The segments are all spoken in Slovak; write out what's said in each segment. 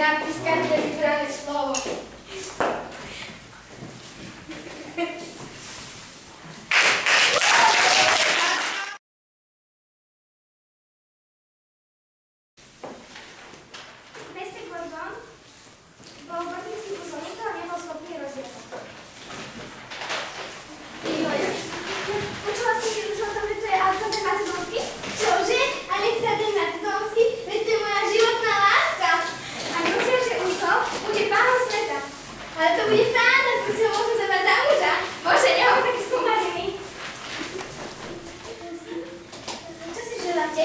nápis každé vybrané slovo. Mester Gordon bol gordický uzol, nikto ho nebol schopný rozviazať. Počula som si už o tom, že to je Alexander Macedónsky? Čože? Alexander Macedónsky? Veď to je moja životná láska. A rozviaže uzol, bude pánom sveta. Ale to bude fantastické, si ho môžem zabrať za muža. Bože, nehovor taký skumariny. Čo si želáte?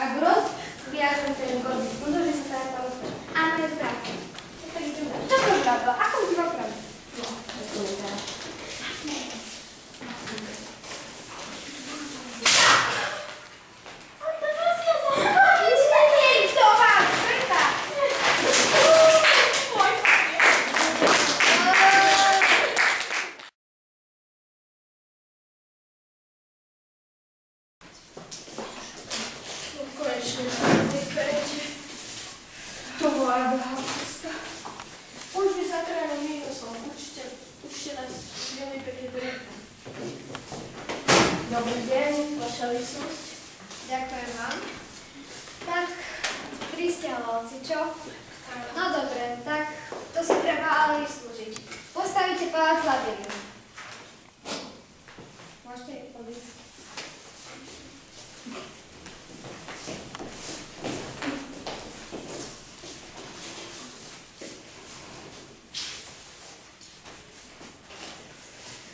Ak rozviažem ten gordický uzol, že sa stane pánom sveta. Áno, je to pravda. Čo som pravda? Ako ti mám pravdu? No, to som pravda. To bola drahá cesta. Už by sa krajom mínusom. Určite nás veľmi pekne príjmu. Dobrý deň, vaša lícnosť. Ďakujem vám. Tak, prisťahovalci, čo? No dobre, tak to si treba ale vyslúžiť. Postavíte palác Labyrinth. Môžete odísť.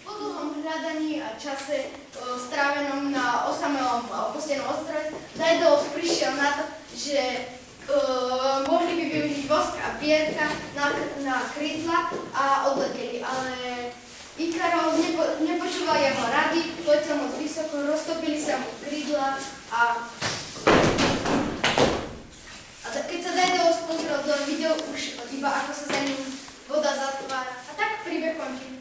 Po dlhom hľadaní a čase strávenom na osamelom opustenom ostrove, Daedalus prišiel na to, že mohli by využiť vosk a pierka na krídla a odleteli, ale Ikaros nepočúval jeho rady, letel moc vysoko, roztopili sa mu krídla a keď sa Daedalus pozrel dole, videl už iba ako sa za ním voda zatvára a tak príbeh končí.